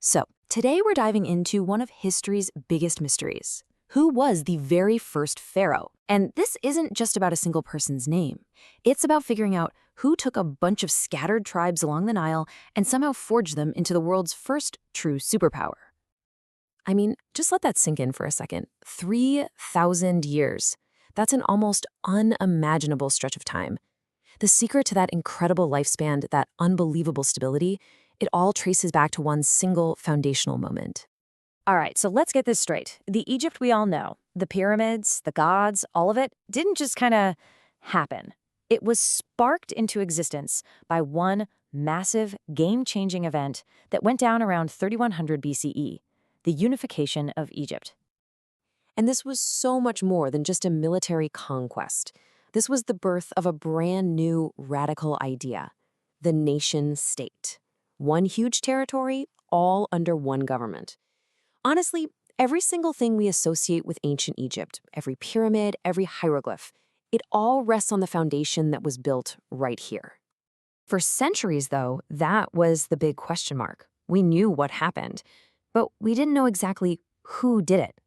So, today we're diving into one of history's biggest mysteries. Who was the very first pharaoh? And this isn't just about a single person's name. It's about figuring out who took a bunch of scattered tribes along the Nile and somehow forged them into the world's first true superpower. I mean, just let that sink in for a second. 3,000 years. That's an almost unimaginable stretch of time. The secret to that incredible lifespan, that unbelievable stability, it all traces back to one single foundational moment. All right, so let's get this straight. The Egypt we all know, the pyramids, the gods, all of it, didn't just kind of happen. It was sparked into existence by one massive, game-changing event that went down around 3100 BCE, the Unification of Egypt. And this was so much more than just a military conquest. This was the birth of a brand new, radical idea, the nation-state. One huge territory, all under one government. Honestly, every single thing we associate with ancient Egypt, every pyramid, every hieroglyph, it all rests on the foundation that was built right here. For centuries, though, that was the big question mark. We knew what happened, but we didn't know exactly who did it.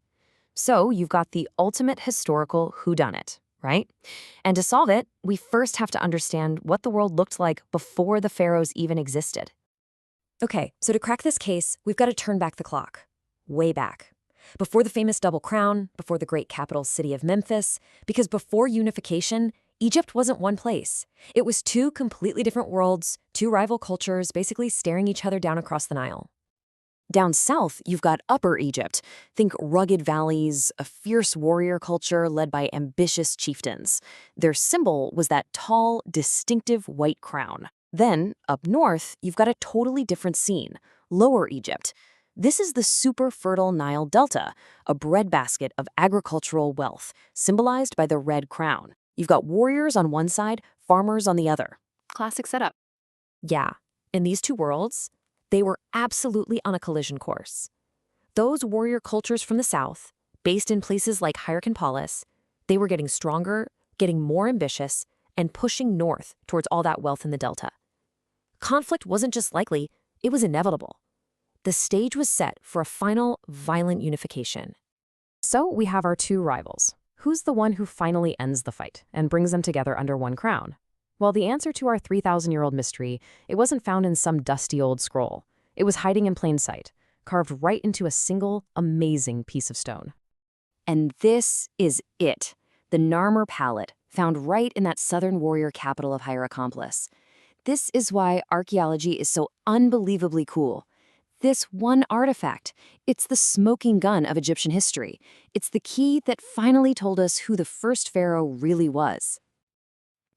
So you've got the ultimate historical whodunit, right? And to solve it, we first have to understand what the world looked like before the pharaohs even existed. Okay, so to crack this case, we've got to turn back the clock. Way back. Before the famous Double Crown, before the great capital city of Memphis, because before unification, Egypt wasn't one place. It was two completely different worlds, two rival cultures basically staring each other down across the Nile. Down south, you've got Upper Egypt. Think rugged valleys, a fierce warrior culture led by ambitious chieftains. Their symbol was that tall, distinctive white crown. Then, up north, you've got a totally different scene, Lower Egypt. This is the super fertile Nile Delta, a breadbasket of agricultural wealth, symbolized by the red crown. You've got warriors on one side, farmers on the other. Classic setup. Yeah, in these two worlds, they were absolutely on a collision course. Those warrior cultures from the south, based in places like Hyrcanpolis, they were getting stronger, getting more ambitious, and pushing north towards all that wealth in the delta. Conflict wasn't just likely, it was inevitable. The stage was set for a final, violent unification. So we have our two rivals. Who's the one who finally ends the fight and brings them together under one crown? Well, the answer to our 3,000-year-old mystery, it wasn't found in some dusty old scroll. It was hiding in plain sight, carved right into a single, amazing piece of stone. And this is it, the Narmer Palette, found right in that southern warrior capital of Hyrcanpolis. This is why archaeology is so unbelievably cool. This one artifact, it's the smoking gun of Egyptian history. It's the key that finally told us who the first pharaoh really was.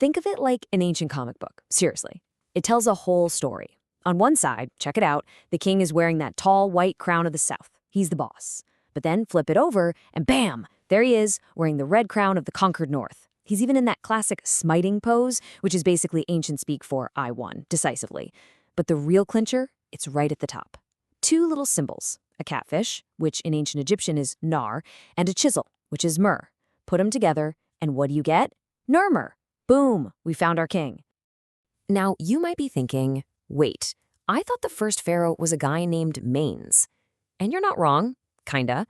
Think of it like an ancient comic book, seriously. It tells a whole story. On one side, check it out, the king is wearing that tall white crown of the south. He's the boss. But then flip it over, and bam, there he is, wearing the red crown of the conquered north. He's even in that classic smiting pose, which is basically ancient speak for I won, decisively. But the real clincher, it's right at the top. Two little symbols, a catfish, which in ancient Egyptian is nar, and a chisel, which is myrrh. Put them together, and what do you get? Narmer. Boom, we found our king. Now, you might be thinking, wait, I thought the first pharaoh was a guy named Manes. And you're not wrong, kinda.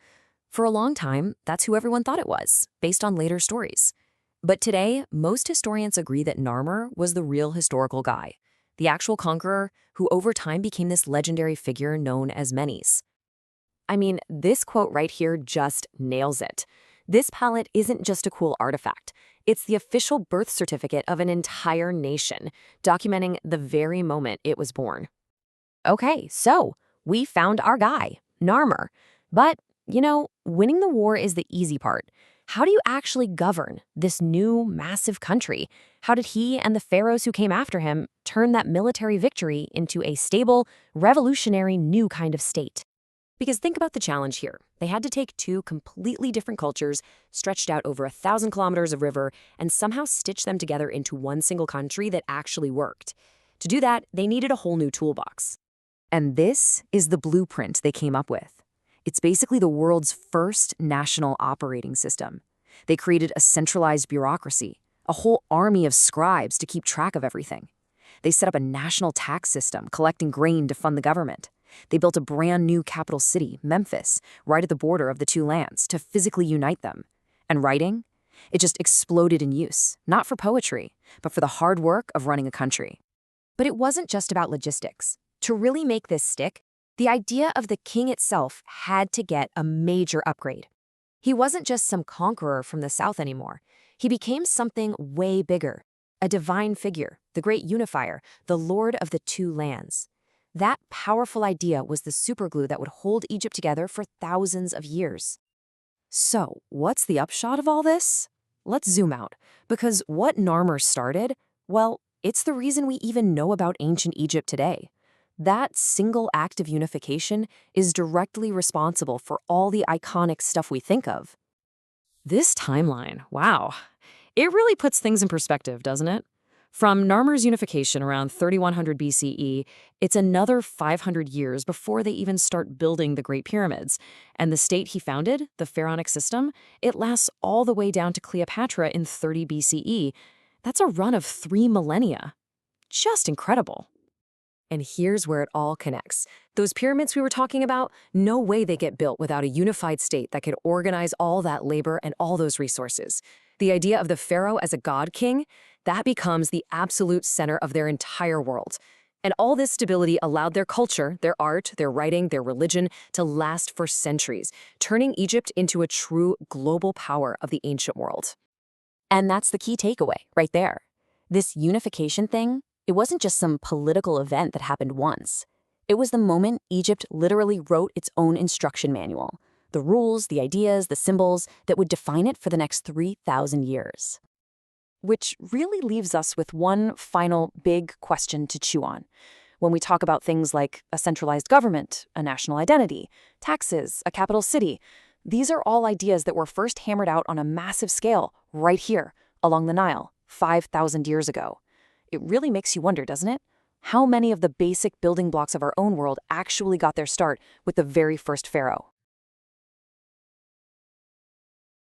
For a long time, that's who everyone thought it was, based on later stories. But today, most historians agree that Narmer was the real historical guy, the actual conqueror who over time became this legendary figure known as Menes. I mean, this quote right here just nails it. This palette isn't just a cool artifact. It's the official birth certificate of an entire nation, documenting the very moment it was born. Okay, so we found our guy, Narmer. But, winning the war is the easy part. How do you actually govern this new, massive country? How did he and the pharaohs who came after him turn that military victory into a stable, revolutionary new kind of state? Because think about the challenge here. They had to take two completely different cultures, stretched out over 1,000 kilometers of river, and somehow stitch them together into one single country that actually worked. To do that, they needed a whole new toolbox. And this is the blueprint they came up with. It's basically the world's first national operating system. They created a centralized bureaucracy, a whole army of scribes to keep track of everything. They set up a national tax system, collecting grain to fund the government. They built a brand new capital city, Memphis, right at the border of the two lands to physically unite them. And writing? It just exploded in use, not for poetry, but for the hard work of running a country. But it wasn't just about logistics. To really make this stick, the idea of the king itself had to get a major upgrade. He wasn't just some conqueror from the south anymore. He became something way bigger, a divine figure, the great unifier, the lord of the two lands. That powerful idea was the superglue that would hold Egypt together for thousands of years. So, what's the upshot of all this? Let's zoom out, because what Narmer started, well, it's the reason we even know about ancient Egypt today. That single act of unification is directly responsible for all the iconic stuff we think of. This timeline, wow. It really puts things in perspective, doesn't it? From Narmer's unification around 3100 BCE, it's another 500 years before they even start building the Great Pyramids. And the state he founded, the pharaonic system, it lasts all the way down to Cleopatra in 30 BCE. That's a run of 3 millennia. Just incredible. And here's where it all connects. Those pyramids we were talking about, no way they get built without a unified state that could organize all that labor and all those resources. The idea of the pharaoh as a god king, that becomes the absolute center of their entire world. And all this stability allowed their culture, their art, their writing, their religion to last for centuries, turning Egypt into a true global power of the ancient world. And that's the key takeaway right there. This unification thing, it wasn't just some political event that happened once. It was the moment Egypt literally wrote its own instruction manual, the rules, the ideas, the symbols that would define it for the next 3,000 years. Which really leaves us with one final big question to chew on. When we talk about things like a centralized government, a national identity, taxes, a capital city, these are all ideas that were first hammered out on a massive scale right here along the Nile 5,000 years ago. It really makes you wonder, doesn't it? How many of the basic building blocks of our own world actually got their start with the very first pharaoh?